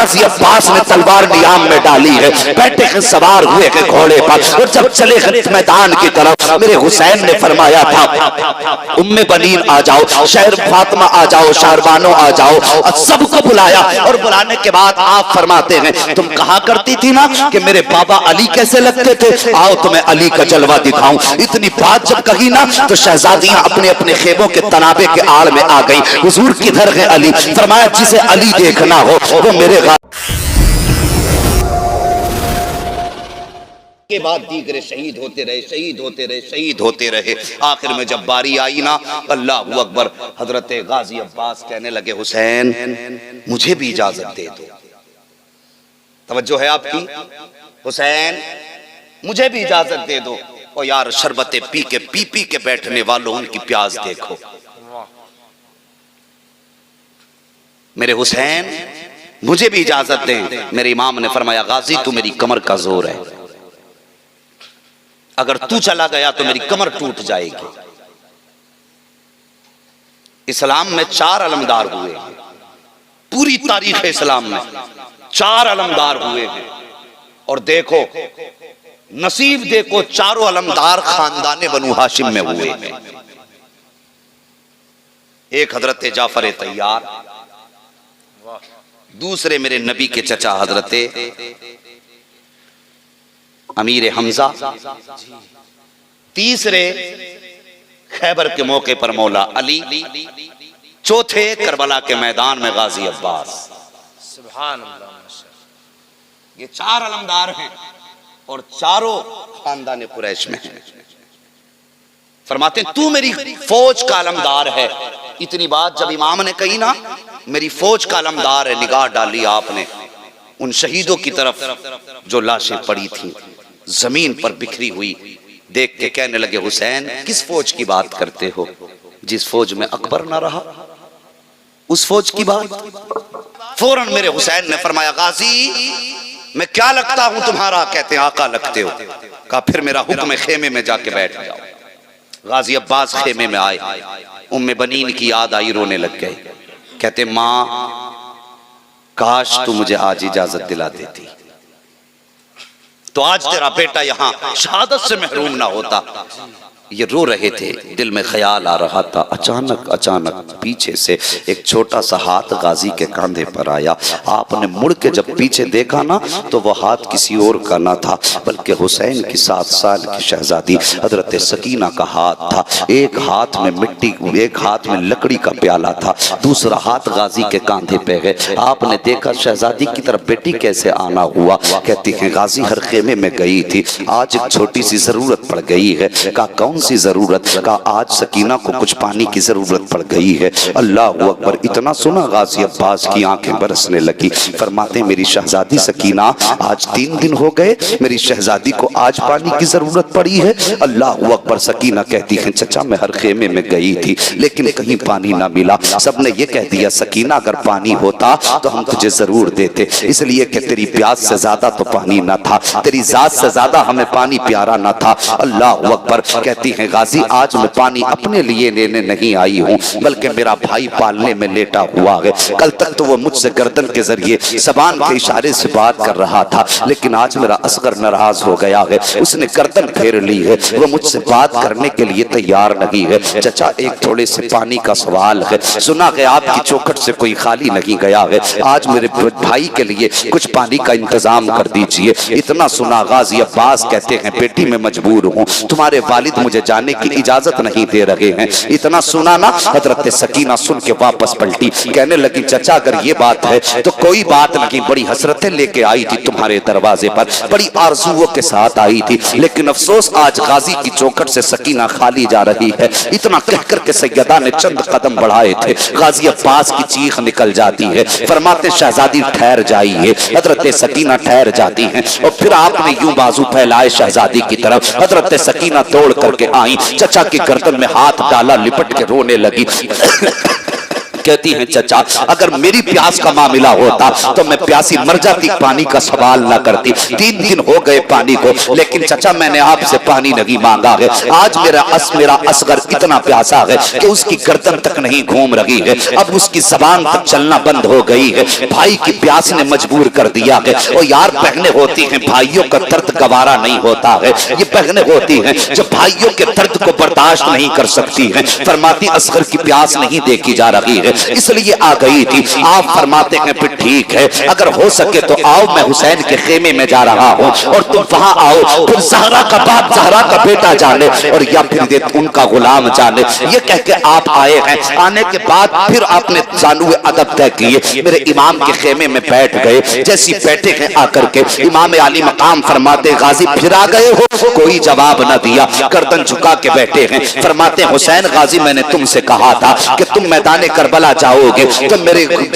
गाजी अब्बास ने तलवार नियाम में डाली है, बैठे हैं सवार हुए हैं घोड़े पर, और जब चले हैं मैदान की तरफ, मेरे हुसैन ने फरमाया था उम्मे बनीन आ जाओ, शहर फातिमा आ जाओ, शारबानो आ जाओ, और सबको बुलाया। और बुलाने के बाद आप फरमाते हैं तुम कहा करती थी ना कि मेरे बाबा अली कैसे लगते थे, आओ तुम्हें अली का जलवा दिखाऊं। इतनी बात जब कही ना तो शहजादियां अपने अपने खेमों के तनाबे के आड़ में आ गई। हुजूर किधर है अली? फरमाया जिसे अली देखना हो वो मेरे के बाद दीगरे शहीद होते रहे, शहीद होते रहे, शहीद होते रहे। आखिर में जब बारी आई ना, अल्लाह अकबर, हजरत गाजी अब्बास कहने लगे हुसैन मुझे भी इजाजत दे दो। तवज्जो है आपकी? हुसैन मुझे भी इजाजत दे दो। और यार शरबते पी के बैठने वालों उनकी प्यास देखो। मेरे हुसैन मुझे भी इजाजत दें। मेरे इमाम ने फरमाया गाजी तू मेरी कमर का जोर है, अगर तू चला गया तो मेरी कमर टूट जाएगी। इस्लाम में 4 अलमदार हुए हैं, पूरी तारीख इस्लाम में 4 अलमदार हुए हैं। और देखो नसीब देखो, चारों अलमदार खानदाने बनु हाशिम में हुए हैं। एक हजरत जाफर तैयार, दूसरे मेरे नबी के चचा हजरत अमीर हमजा, तीसरे खैबर के मौके पर मौला अली, चौथे करबला के मैदान में गाजी अब्बास। सुभान अल्लाह। ये 4 अलमदार हैं और चारों खानदान कुरैश में हैं। फरमाते तू मेरी फौज का अलमदार है। इतनी बात जब इमाम ने कही ना मेरी फौज का अलमदार है, निगाह डाली आपने उन शहीदों की तरफ जो लाशें पड़ी थी जमीन पर बिखरी हुई, देख के कहने लगे हुसैन किस फौज की बात करते हो? जिस फौज में अकबर ना रहा उस फौज की बात। फौरन मेरे हुसैन ने फरमाया गाजी मैं क्या लगता हूं तुम्हारा? कहते हैं आका लगते हो। कहा फिर मेरा हुक्म खेमे में जाके बैठ जाओ। गाजी अब्बास खेमे में आए, उम्मे बनीन की याद आई, रोने लग गए। कहते मां काश तू मुझे आज इजाजत दिला देती तो आज तेरा बेटा यहाँ शहादत से महरूम ना होता। ये रो रहे थे, दिल में ख्याल आ रहा था। अचानक पीछे से एक छोटा सा हाथ गाजी के कंधे पर आया। आपने मुड़ के जब पीछे देखा ना तो वह हाथ किसी और का ना था बल्कि हुसैन की 7 साल की शहजादी हजरत सकीना का हाथ था। एक हाथ में मिट्टी, एक हाथ में लकड़ी का प्याला था, दूसरा हाथ गाजी के कंधे पे है। आपने देखा शहजादी की तरफ बेटी कैसे आना हुआ। कहती है गाजी हर खेमे में गई थी, आज एक छोटी सी जरूरत पड़ गई है। का कौन सी जरूरत? का आज सकीना को कुछ पानी की जरूरत पड़ गई है। अल्लाह अकबर। इतना सुना गाजी अब्बास की आंखें बरसने लगी। फरमाते मेरी शहजादी सकीना आज 3 दिन हो गए, मेरी शहजादी को आज पानी की जरूरत पड़ी है। अल्लाह अकबर। सकीना कहती है चचा मैं हर खेमे में गई थी लेकिन कहीं पानी ना मिला। सबने ये कह दिया सकीना अगर पानी होता तो हम तुझे जरूर देते, इसलिए कि तेरी प्यास से ज्यादा तो पानी ना था, तेरी जात से ज्यादा हमें पानी प्यारा ना था। अल्लाह अकबर। कहती है गाजी आज मैं पानी अपने लिए लेने नहीं आई हूँ बल्कि मेरा भाई पालने में लेटा हुआ है। कल तक तो वो मुझसे गर्दन के जरिए जबान के इशारे से बात कर रहा था लेकिन आज मेरा असगर नाराज हो गया है, उसने गर्दन फेर ली है, वो मुझसे बात करने के लिए तैयार नहीं है। चचा एक थोड़े से पानी का सवाल है, सुना है आपकी चौखट से कोई खाली नहीं गया है, आज मेरे भाई के लिए कुछ पानी का इंतजाम कर दीजिए। इतना सुना गाजी अब्बास कहते हैं बेटी मैं मजबूर हूँ, तुम्हारे वालिद मुझे जाने की इजाजत नहीं दे रहे हैं। इतना सुना ना हजरत सकीना सुन के वापस पलटी, कहने लगी चचा अगर ये बात है तो कोई बात नहीं, बड़ी हसरतें लेके आई थी तुम्हारे दरवाजे पर, बड़ी आरज़ुओं के साथ आई थी लेकिन अफसोस आज गाजी की चौखट से सकीना खाली जा रही है। इतना कहकर के सैयदा ने चंद कदम बढ़ाए थे, गाजी अब्बास की चीख निकल जाती है। फरमाते शहजादी ठहर जाइए। हजरत सकीना ठहर जाती हैं और फिर आपने यूं बाजू फैलाए शहजादी की तरफ। हजरत सकीना दौड़ करके आई, चचा की गर्दन में हाथ डाला, लिपट के रोने लगी। कहती हैं चचा अगर मेरी प्यास का मामला होता तो मैं प्यासी मर जाती, पानी का सवाल ना करती। 3 दिन हो गए पानी को, लेकिन चचा मैंने आपसे पानी नहीं मांगा है। आज मेरा असगर इतना प्यासा है कि उसकी गर्दन तक नहीं घूम रही है, अब उसकी जबान तक चलना बंद हो गई है। भाई की प्यास ने मजबूर कर दिया है। और यार बहनें होती हैं, भाइयों का दर्द गवारा नहीं होता है। ये बहनें होती हैं जो भाइयों के दर्द को बर्दाश्त नहीं कर सकती हैं। फरमाती असगर की प्यास नहीं देखी जा रही है, इसलिए आ गई थी। आप फरमाते हैं फिर ठीक है, अगर हो सके तो आओ, मैं हुसैन के खेमे में जा रहा हूँ और तुम वहां आओ, फिर ज़हरा का बाप ज़हरा का बेटा जाने और या फिर उनका गुलाम जाने। ये कह के आप आए हैं। आने के बाद फिर आपने जानू अदब तय किए, मेरे इमाम के खेमे में बैठ गए। जैसी बैठे हैं आकर के इमाम आली मकाम फरमाते गाजी फिर आ गए हो? कोई जवाब न दिया, गर्दन झुका के बैठे हैं। फरमाते हुसैन गाजी मैंने तुमसे कहा था कि तुम मैदान करबला जाओगे तो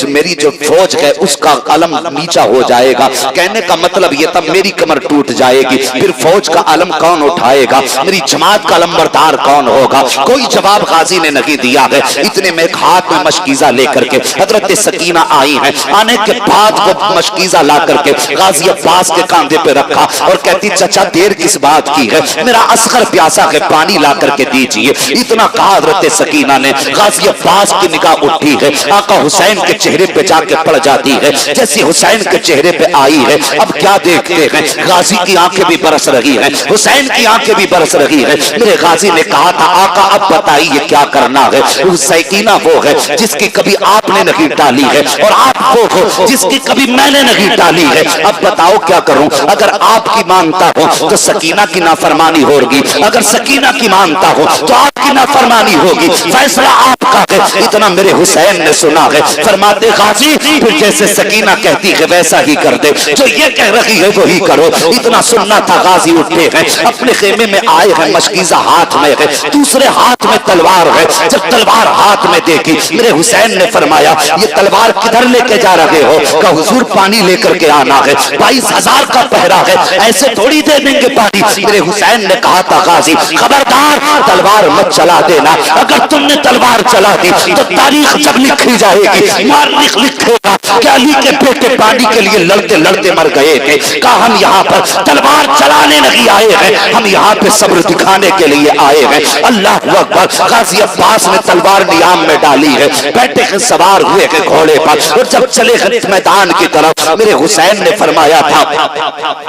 मेरी जो फौज है उसका अलम नीचा हो जाएगा। कहने का मतलब ये तब मेरी कमर टूट जाएगी, फिर फौज का अलम कौन उठाएगा, मेरी जमात का अलमबरदार कौन होगा? कोई जवाब गाजी ने नहीं दिया है। इतने में हाथ में मशकीजा लेकर के हजरत सकीना आई हैं। आने के बाद वो मशकीजा ला करके गाजी अब्बास के कांधे पे रखा और कहती चचा देर किस बात की है, मेरा असगर प्यासा है, पानी ला करके दीजिए। इतना कहा हजरत सकीना ने, गाजी अब्बास की निगाह उठी है, आका हुसैन के चेहरे पे जाके पड़ जाती है। जैसे हुसैन के चेहरे पे आई है, अब क्या देखते हैं, गाजी की आंखें भी बरस रही हैं, हुसैन की आंखें भी बरस रही हैं। मेरे गाजी ने कहा था आका अब बताइए क्या करना है। सकीना वो है जिसकी कभी आपने नहीं टाली है और आप वो हो जिसकी कभी मैंने नहीं टाली है। अब बताओ क्या करूं? अगर आपकी मानता हो तो सकीना की नाफरमानी होगी, अगर सकीना की मानता हो तो आपकी नाफरमानी होगी। फैसला आपका है। इतना मेरे हुसैन ने सुना है। फरमाते गाजी फिर जैसे सकीना कहती है वैसा ही कर दे, जो ये कह रही है वही करो। इतना सुनना था। गाजी उठे हैं, अपने खेमे में आए हैं, मशकीजा हाथ में है, दूसरे हाथ में तलवार है। जब तलवार हाथ में देखी मेरे हुसैन ने फरमाया ये तलवार किधर लेके जा रहे हो? का हुजूर पानी लेकर के आना है, 22,000 का पहरा है, ऐसे थोड़ी दे देंगे पानी। मेरे हुसैन ने कहा था गाजी खबरदार तलवार मत चला देना, अगर तुमने तलवार चला दी तो तारीख जब लिखी जाएगी मुअर्रिख लिखेगा कि अली के बेटे पानी के लिए लड़ते लड़ते मर गए थे। कहा हम यहाँ पर तलवार चलाने नहीं आए हैं, हम यहाँ पे सब्र दिखाने के लिए आए हैं। अल्लाह अकबर। गाजी अब्बास ने तलवार नियाम में डाली है, बैठे हैं, सवार हुए हैं घोड़े पर और जब चले गए मैदान की तरफ मेरे हुसैन ने फरमाया था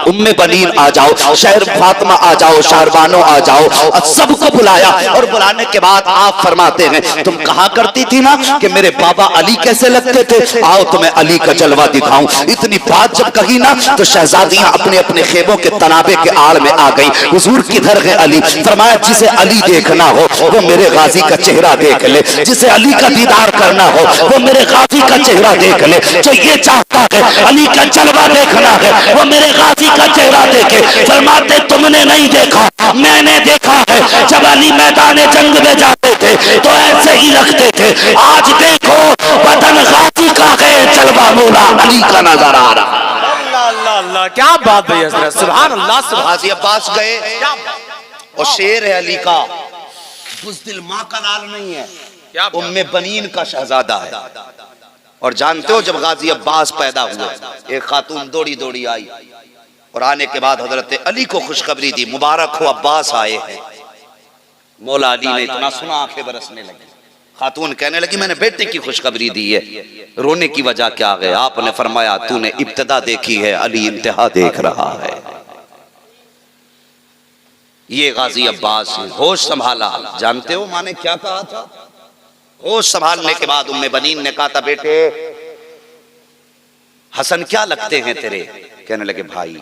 उम्मे बनीन आ जाओ, शहर फातिमा आ जाओ, शारबानो आ जाओ, और सबको बुलाया। और बुलाने के बाद आप फरमाते हैं तुम कहा करती थी ना कि मेरे बाबा अली कैसे लगते थे, आओ तुम्हें अली का जलवा दिखाऊं। इतनी बात जब कही ना तो शहजादियां अपने अपने खेमों के तनाबे के आड़ में आ गई। हुजूर किधर है अली? फरमाया जिसे अली देखना हो वो मेरे गाजी का चेहरा देख ले, जिसे अली का दीदार करना हो वो मेरे गाजी का चेहरा देख ले, जो ये चाहता है अली का जलवा देखना है वो मेरे गाजी का चेहरा देखे। फरमाते तुमने नहीं देखा, मैंने देखा है। जब अली मैदान जंग में जाते थे तो ऐसे ही रखते थे। आज देखो बदन गाजी का है, जलवा मौला अली का नजर आ रहा। अल्लाह अल्लाह क्या बात है हजरत, सुभान अल्लाह। गाजी अब्बास गए और शेर है अली का, बुज़दिल माँ का लाल नहीं है, उम्मे बनीन का शहजादा है। और जानते हो जब गाजी अब्बास पैदा हुए एक खातून दौड़ी दौड़ी आई और आने के बाद हजरत अली को खुशखबरी दी, मुबारक हो अब्बास आए हैं। मौला अली ने इतना सुना आंखें बरसने लगी। खातून कहने लगी मैंने बेटे की खुशखबरी दी है, रोने की वजह क्या है? आपने फरमाया तूने इब्तिदा देखी है, अली इंतहा देख रहा है। ये गाजी अब्बास होश संभाला। जानते हो माने क्या कहा था? होश संभालने के बाद उम्मे बनीन ने कहा था बेटे हसन क्या लगते हैं तेरे? कहने लगे भाई।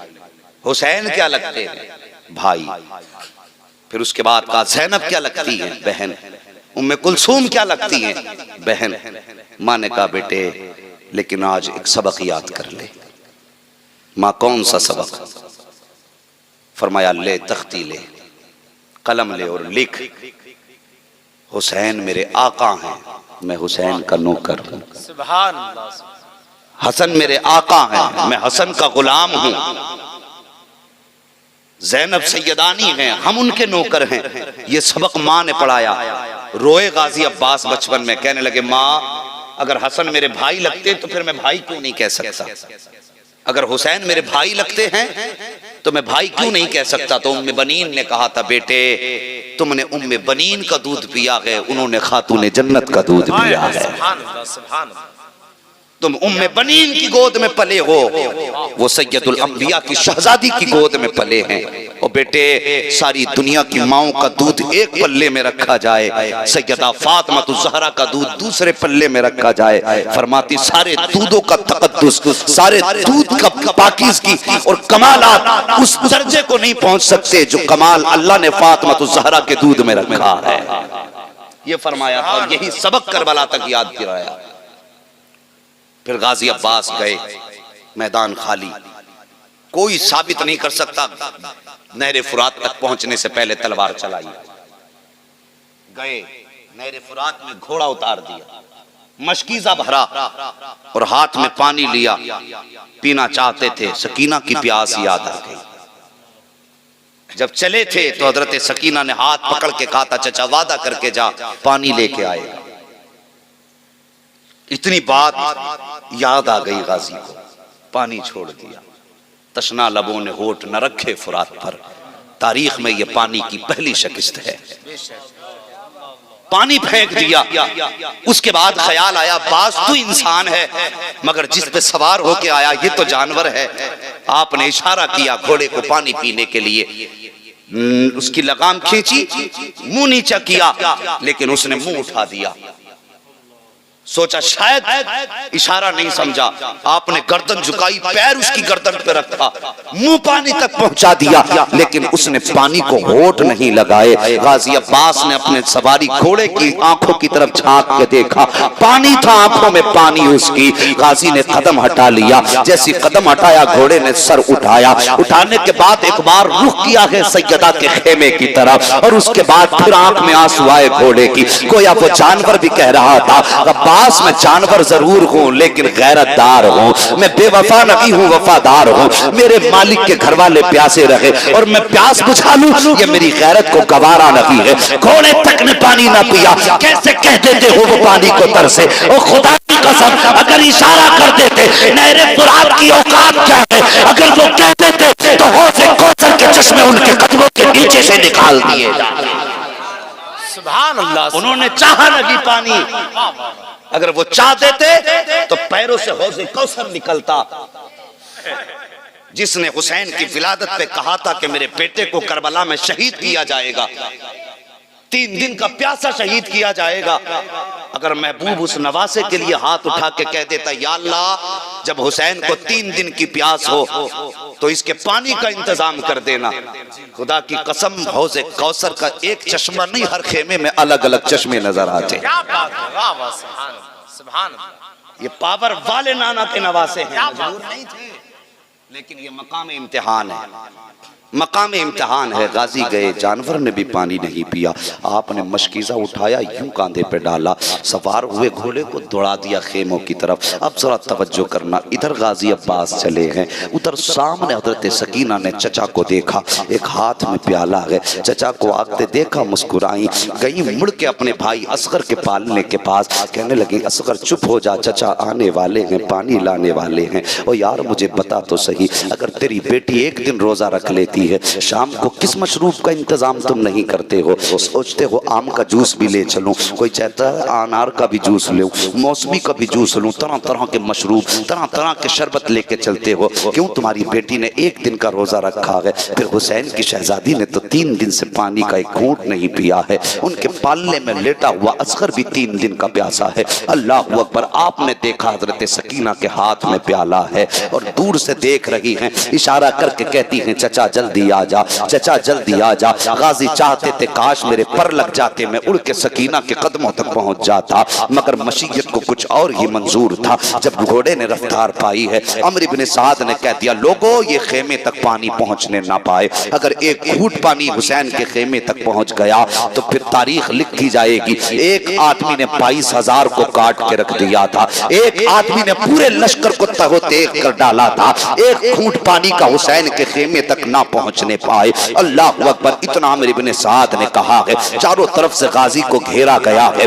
हुसैन क्या लगते हैं? भाई। फिर उसके बाद कहा ज़ैनब क्या लगती है? बहन। उम्मे कुलसूम क्या लगती हैं? बहन। माँ ने कहा बेटे लेकिन आज एक सबक याद कर ले। माँ कौन सा सबक? फरमाया ले तख्ती ले, कलम ले और लिख हुसैन मेरे आका हैं, मैं हुसैन का नौकर हूं। सुभान अल्लाह। हसन मेरे आका हैं, मैं हसन का गुलाम हूं। ज़ैनब सैयदानी हैं, हम उनके नौकर हैं। ये सबक माँ ने पढ़ाया। रोए गाजी अब्बास बचपन में, कहने लगे माँ अगर हसन मेरे भाई लगते तो फिर मैं भाई क्यों नहीं कह सकता, अगर हुसैन मेरे भाई लगते हैं तो मैं भाई क्यों नहीं कह सकता। तो उम्मे बनीन ने कहा था, बेटे तुमने उम्मे बनीन का दूध पिया है, उन्होंने खातूने जन्नत का दूध पिया है। तुम उम्मे बनीन की गोद में पले हो, वो सैयदुल अंबिया की शहजादी की गोद में पले हैं। और बेटे सारी दुनिया की माओं का दूध एक पल्ले में रखा जाए, सैयदा फातिमा ज़हरा का दूध दूसरे पल्ले में रखा जाए। फरमाती सारे दूधों का तकद्दुस, सारे दूध का पाकीज़गी और कमालात उस दर्जे को नहीं पहुंच सकते जो कमाल अल्लाह ने फातिमा ज़हरा के दूध में रखा है। ये फरमाया था और यही सबक करबला तक याद दिलाया। फिर गाजी अब्बास गए, मैदान खाली, कोई साबित नहीं कर सकता नहरे फुरात तक पहुंचने से पहले तलवार चलाई। गए नहरे फुरात में घोड़ा उतार दिया, मशकीजा भरा और हाथ में पानी लिया, पीना चाहते थे। सकीना की प्यास याद आ गई। जब चले थे तो हजरत सकीना ने हाथ पकड़ के कहा था, चचा वादा करके जा, पानी लेके आएगा। इतनी बात याद आ गई गाजी को, पानी छोड़ दिया। तशना लबों ने होठ न रखे फुरात पर, तारीख में ये पानी की पहली शिकस्त है। पानी फेंक दिया। उसके बाद ख्याल आया, बाज तो इंसान है मगर जिस पे सवार होके आया ये तो जानवर है। आपने इशारा किया घोड़े को पानी पीने के लिए, उसकी लगाम खींची, मुंह नीचा किया, लेकिन उसने मुंह उठा दिया। सोचा शायद इशारा नहीं समझा, आपने गर्दन झुकाई, पैर उसकी गर्दन पे रखा, मुंह पानी तक पहुंचा दिया, लेकिन उसने पानी को होठ नहीं लगाए। गाजी अब्बास ने अपने सवारी घोड़े की आंखों की तरफ झांक के देखा, पानी था आंखों में, पानी उसकी। गाजी ने कदम हटा लिया, जैसी कदम हटाया घोड़े ने सर उठाया, उठाने के बाद एक बार रुख किया है सैयदा के खेमे की तरफ, और उसके बाद फिर आंख में आंसू आए घोड़े की। गोया वो जानवर भी कह रहा था, मैं जानवर जरूर हूँ लेकिन गैरतदार हूँ, मैं बेवफा नहीं हूँ, वफादार हूँ। मेरे मालिक के घर वाले प्यासे रहे और मैं प्यास बुझा लूं, ये मेरी गैरत को गवारा नहीं है। घोड़े तक ने पानी ना पिया, कैसे कह देते हो वो पानी को तरसे। और खुदा की कसम अगर इशारा कर देते, नहरे फुरात की औकात क्या है, अगर वो कह देते तो हौज़े कौसर के चश्मे उनके कदमों के नीचे से निकाल दिए जाते। सुभान अल्लाह। उन्होंने चाहा नहीं पानी, अगर वो चाह देते तो पैरों से हौज़े कौसर निकलता। जिसने हुसैन की विलादत पे कहा था कि मेरे बेटे को करबला में शहीद किया जाएगा, 3 दिन का प्यासा शहीद किया जाएगा, अगर महबूब उस नवासे के लिए हाथ उठा के कह देता, या अल्लाह जब हुसैन को 3 दिन की प्यास हो तो इसके पानी का इंतजाम कर देना। खुदा की कसम हौज़े कौसर का एक चश्मा नहीं, हर खेमे में अलग अलग चश्मे नजर आते। ये पावर वाले नाना के नवासे हैं, मजबूर नहीं थे, लेकिन ये मकाम इम्तिहान है, मकाम इम्तिहान है। गाजी गए, जानवर ने भी पानी नहीं पिया। आपने मशकीज़ा उठाया, यूं कांधे पे डाला, सवार हुए, घोड़े को दौड़ा दिया खेमों की तरफ। अब जरा तवज्जो करना, इधर गाजी अब्बास चले हैं, उधर सामने हजरत सकीना ने चचा को देखा, एक हाथ में प्याला है, चचा को आते देखा, मुस्कुराई, गई मुड़ के अपने भाई असगर के पालने के पास, कहने लगी, असगर चुप हो जा, चचा आने वाले हैं, पानी लाने वाले हैं। और यार मुझे बता तो सही, अगर तेरी बेटी एक दिन रोजा रख लेती है, शाम को किस मशरूब का इंतजाम तुम नहीं करते हो? सोचते हो आम का जूस भी ले चलूं, कोई चाहता है अनार का भी जूस लूं, मौसमी का भी जूस लूं, तरह तरह के मशरूब, तरह तरह के शरबत लेके चलते हो। क्यों? तुम्हारी बेटी ने एक दिन का रोजा रखा है। फिर हुसैन की शहजादी ने तो 3 दिन से पानी का एक घूंट नहीं पिया है। उनके पालने में लेटा हुआ असगर भी 3 दिन का प्यासा है। अल्लाह अकबर। आपने देखा हजरत सकीना के हाथ में प्याला है और दूर से देख रही हैं, इशारा करके कहती हैं, चचा जल्दी आ जा, चचा जल्दी आ जा। गाजी चाहते थे काश मेरे पर लग जाते, मैं उड़ के सकीना के कदमों तक पहुंच जाता, मगर मशीयत को कुछ और ही मंजूर था। जब घोड़े ने रफ्तार पाई है, अमर इब्न साद ने कह दिया, लोगों ये खेमे तक पानी पहुंचने ना पाए, अगर एक घूंट पानी हुसैन के खेमे तक पहुंच गया तो फिर तारीख लिखी जाएगी। एक आदमी ने 22,000 को काट के रख दिया था, एक आदमी ने पूरे लश्कर को तहो तेग कर डाला था, एक एक घूंट पानी का हुसैन के खेमे तक ना पहुंचने पाए। अल्लाह अकबर। इतना आमिर इब्ने साद ने कहा है चारों तरफ से गाजी को घेरा गया है।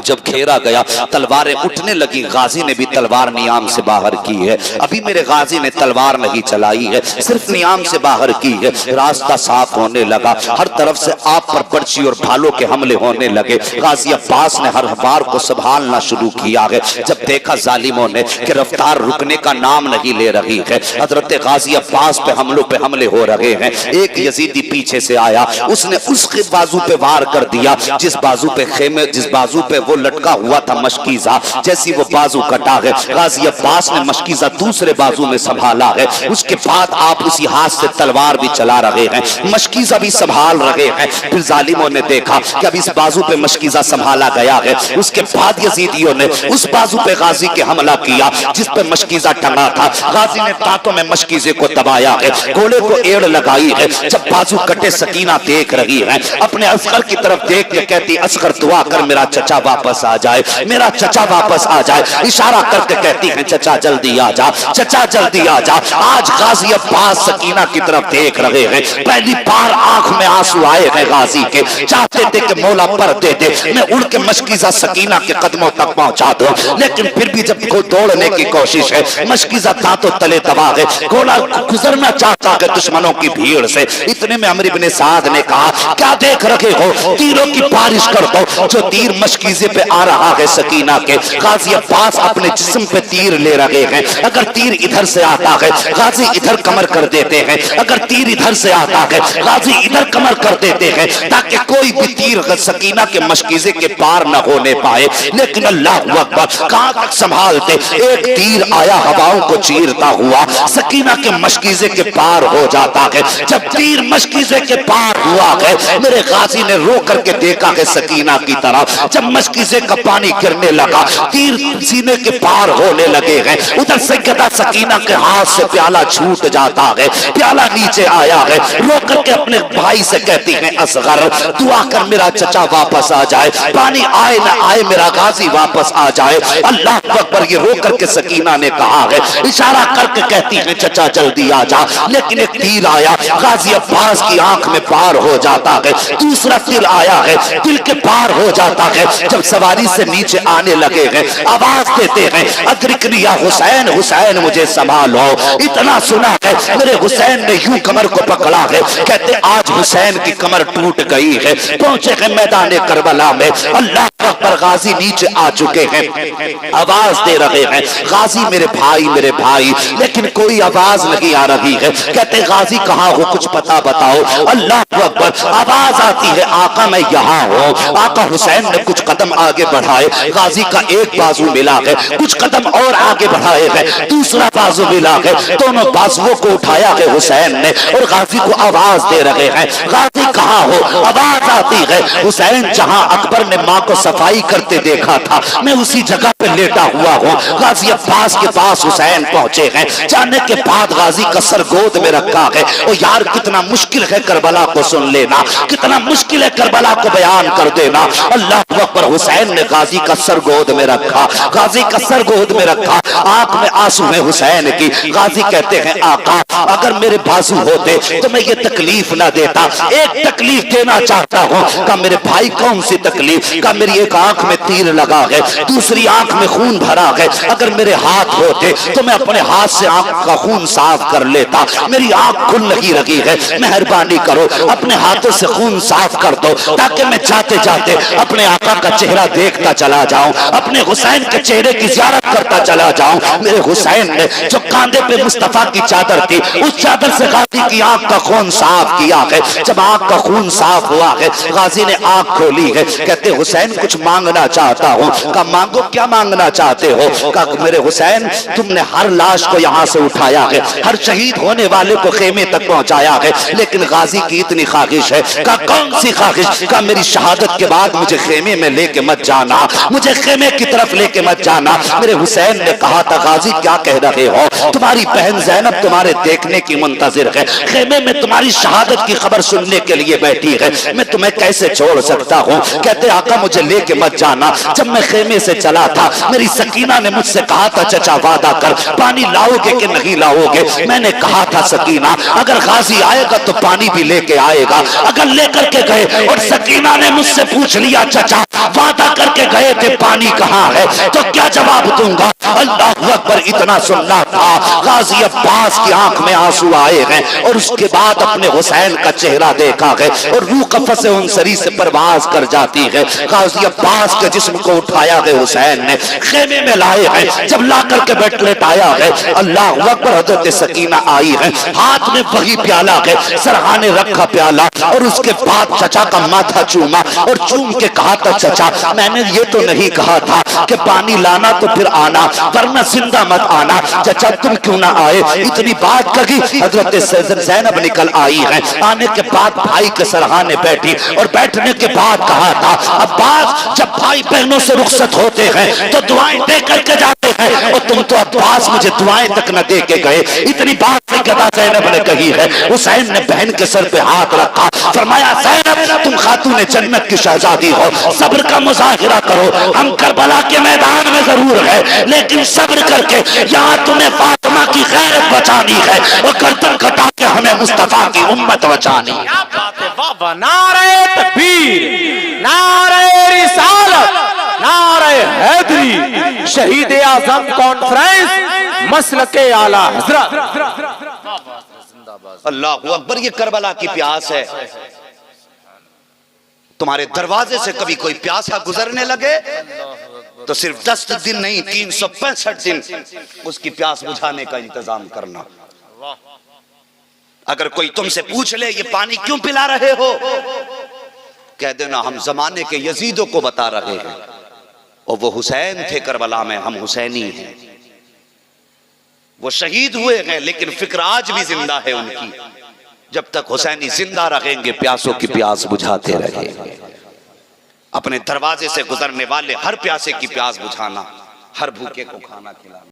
जब घेरा गया तलवारें उठने लगी, गाजी ने भी तलवार नियाम से बाहर की है। अभी मेरे गाजी ने तलवार नहीं चलाई है, सिर्फ नियाम से बाहर की है। रास्ता साफ होने लगा, हर तरफ से आप पर पर्ची और भालों के हमले होने लगे। गाजी अब्बास ने हर बार को संभालना शुरू किया है। जब देखा जालिमों ने कि रफ्तार रुकने का नाम नहीं ले रही है, हजरत गाजी अब्बास पे हमले हो रहे हैं। एक यजीदी पीछे से आया, उसने उसके बाजू पे वार कर दिया जिस बाजू पे खेमे, जिस बाजू पे वो लटका हुआ था मशकीजा। जैसी वो बाजू कटा है, गाजी अब्बास ने मशकीजा दूसरे बाजू में संभाला है। उसके बाद आप उसी हाथ से तलवार भी चला रहे हैं, मशकीजा भी संभाल रहे हैं। फिर जालिमों ने देखा कि अब इस बाजू पे मशकीजा संभाला गया है। उसके बाद यजीदियों ने उस बाजू पे गाजी के हमला किया जिस पे मशकीजा टंगा था। गाजी ने दांतों में मशकीजे को दबाया है, घोड़े को एड़ लगाई है। जब बाजू कटे सकीना देख रही है, अपने असगर की तरफ देख के कहती असगर दुआ कर मेरा चचा वापस आ जाए, मेरा चचा वापस आ जाए। इशारा करके कहती है चचा जल्दी आ जा, चचा जल्दी आ जा। आज गाजी अब्बास सकीना की तरफ देख रहे हैं। पहली बार आंख में आंसू आए हैं गाजी के, चाहते थे कि मौला पर दे दे, मैं उड़ के मशकीजा सकीना के कदमों तक पहुंचा दूं। लेकिन फिर भी जब को दौड़ने की कोशिश है, मशकीजा दांतों तले दबा है, घोड़ा गुजरना चाहता है दुश्मनों की भीड़ से। इतने में अमर इब्ने साद ने कहा क्या देख रखे हो, तीरों की बारिश कर दो। जो तीर मशकीजे पे आ रहा है सकीना के, गाजी अब्बास अपने जिस्म पे तीर ले रहे हैं। अगर तीर इधर से आता है, गाजी इधर कमर कर देते हैं। अगर तीर इधर से आता है, गाजी इधर कमर कर देते हैं, ताकि कोई भी तीर सकीना के मशकीजे के पार न होने पाए। लेकिन अल्लाह अकबर, कहां तक संभालते, एक तीर आया हवाओं को चीरता हुआ सकीना के मशकीजे के पार हो जाता है। जब तीर मशकीजे के पार हुआ है, मेरे गाजी ने रो करके देखा है सकीना की तरफ। जब मशकीजे का पानी गिरने लगा, तीर सीने के पार होने लगे हैं। उधर सैयदा सकीना के हाथ से प्याला छूट जाता है, प्याला नीचे आया है। रो करके अपने भाई से कहती है असगर दुआ कर मेरा चचा वापस आ जाए, पानी आए ना आए मेरा गाजी वापस आ जाए। अल्लाह अकबर। ये रो करके सकीना ने कहा है, इशारा करके कहती है चचा जल्दी आ जा। लेकिन एक तीर आया, गाजी अब्बास की आंख में पार हो जाता है। दूसरा तीर आया है, दिल के पार हो जाता है। जब सवारी से नीचे आने लगे हैं, आवाज देते हैं अद्रिकनी या हुसैन, हुसैन मुझे संभालो। इतना सुना है, मेरे हुसैन ने यूं कमर को पकड़ा है, कहते आज हुसैन की कमर टूट गई है। पहुंचे हैं मैदान करबला में, अल्लाह अकबर। गाजी नीचे आ चुके हैं, आवाज दे रहे हैं गाजी मेरे भाई, मेरे भाई। लेकिन कोई आवाज नहीं आ रही है। कहते गाजी कहाँ हो, कुछ पता बताओ। अल्लाह अकबर। आवाज आती है आका मैं यहाँ हूँ। आका हुसैन ने कुछ कदम आगे बढ़ाए, गाजी का एक बाजू मिला है। कुछ कदम और आगे बढ़ाए हैं, दूसरा बाजू मिला है। दोनों बाजुओं को उठाया है हुसैन ने और गाजी को आवाज दे रहे हैं गाजी कहाँ हो। आवाज आती है हुसैन जहाँ अकबर ने माँ को सफाई करते देखा था, मैं उसी जगह पे लेटा हुआ हूँ। गाजी अब्बास के पास हुसैन पहुंचे हैं। जाने के बाद गाजी का सर गोद में रखा है। और यार कितना मुश्किल है करबला को सुन लेना, कितना मुश्किल है करबला को बयान कर देना। अल्लाह अकबर। हुसैन ने गाजी का सर गोद में रखा, गाजी का सर गोद में रखा। आंख में आंसू है हुसैन की। गाजी कहते हैं आका अगर मेरे बाजू होते तो मैं ये तकलीफ ना देता, एक तकलीफ देना चाहता हूँ। का मेरे भाई कौन सी तकलीफ? का मेरी एक आंख में तीर लगा है, दूसरी आंख में खून भरा है। अगर मेरे हाथ होते तो मैं अपने हाथ से आंख का खून साफ कर लेता। मेरी आंख खुल नहीं रही है, मेहरबानी करो अपने हाथों से खून साफ कर दो, ताकि मैं जाते जाते अपने आका का चेहरा देखता चला जाऊं, अपने हुसैन के चेहरे की ज़ियारत करता चला जाऊं। मेरे हुसैन ने जो कांधे पे मुस्तफा की चादर थी, उस चादर से गाजी की आंख का खून साफ किया है। जब आंख का खून साफ हुआ है, गाजी ने आंख खोली है। कहते हुसैन कुछ मांगना चाहता हूँ। का मांगो, क्या मांगना चाहते हो? का मेरे हुसैन तुमने हर लाश को यहाँ से उठाया है, हर शहीद होने वाले को खेमे तक पहुंचाया है, लेकिन गाजी की इतनी ख्वाहिश है। का कौन सी ख्वाहिश? का मेरी शहादत के बाद मुझे खेमे में लेके मत जाना, मुझे खेमे की तरफ लेके मत जाना। मेरे हुसैन ने कहा था गाजी क्या कह रहे हो? तुम्हारी बहन ज़ैनब तुम्हारे देखने की मुंतजिर है, खेमे में तुम्हारी शहादत की खबर सुनने के लिए बैठी है, मैं तुम्हें कैसे छोड़ सकता हूँ? कहते आका मुझे लेके मत जाना। जब मैं खेमे से चला था, मेरी सकीना ने मुझसे कहा था चचा वादा कर, पानी लाओगे कि नहीं लाओगे? मैंने कहा था सकीना अगर गाजी आएगा तो पानी भी लेके आएगा। अगर लेकर के गए और सकीना ने मुझसे पूछ लिया चाचा वादा करके गए थे पानी कहाँ है, तो क्या जवाब दूंगा? अल्लाह अकबर। इतना सुनना था, गाजी अब्बास की आंख में आंसू आए हैं और उसके बाद अपने हुसैन का चेहरा देखा है और रूह कफ़स उनसरी से परवाज कर जाती है। गाजी अब्बास के जिस्म को उठाया है हुसैन ने, खेमे में लाए हैं। जब ला करके बैठ लेटाया है, अल्लाह अकबर, हजरत सकीना आई है, हाथ में वही प्याला है, सरहा ने रखा प्याला और उसके बाद चचा का माथा चूमा और चूम के कहा था चाचा मैंने ये तो नहीं कहा था कि पानी लाना तो फिर आना वरना जिंदा मत आना। चाचा तुम क्यों ना आए? इतनी बात कही, हजरत ज़ैनब निकल आई है। आने के बाद भाई के सरहाने बैठी और बैठने के बाद कहा था अब्बास जब भाई बहनों से रुखसत होते हैं तो दुआएं दे करके जाते हैं और तुम तो अब्बास मुझे दुआएं तक न दे के गए। इतनी बात ज़ैनब ने कही है। हुसैन ने बहन के सर पे हाथ रखा, फरमाया ज़ैनब तुम खातून जन्नत की शहजादी हो, सब्र का मुजाहिरा करो। हम करबला के मैदान में जरूर है लेकिन सब्र करके यहाँ तुम्हें फातिमा की गैरत बचानी है और गर्दन कटा के हमें मुस्तफा की उम्मत बचानी है। क्या बात है, वाह वाह, नारे तकबीर, नारे रिसालत, नारे हैदरी, शहीद आजम कॉन्फ्रेंस, मसलके आला हजरत। अल्लाह अकबर। ये करबला की प्यास है। तुम्हारे दरवाजे से कभी कोई प्यासा गुजरने लगे तो सिर्फ 10 दिन नहीं 365 दिन उसकी प्यास बुझाने का इंतजाम करना। अगर कोई तुमसे पूछ ले ये पानी क्यों पिला रहे हो, कह देना हम जमाने के यजीदों को बता रहे हैं और वो हुसैन थे करबला में, हम हुसैनी हैं। वो शहीद हुए हैं लेकिन फिक्र आज भी जिंदा है उनकी। जब तक हुसैनी जिंदा रहेंगे प्यासों की प्यास बुझाते रहेंगे। अपने दरवाजे से गुजरने वाले हर प्यासे की प्यास बुझाना, हर भूखे को खाना खिलाना।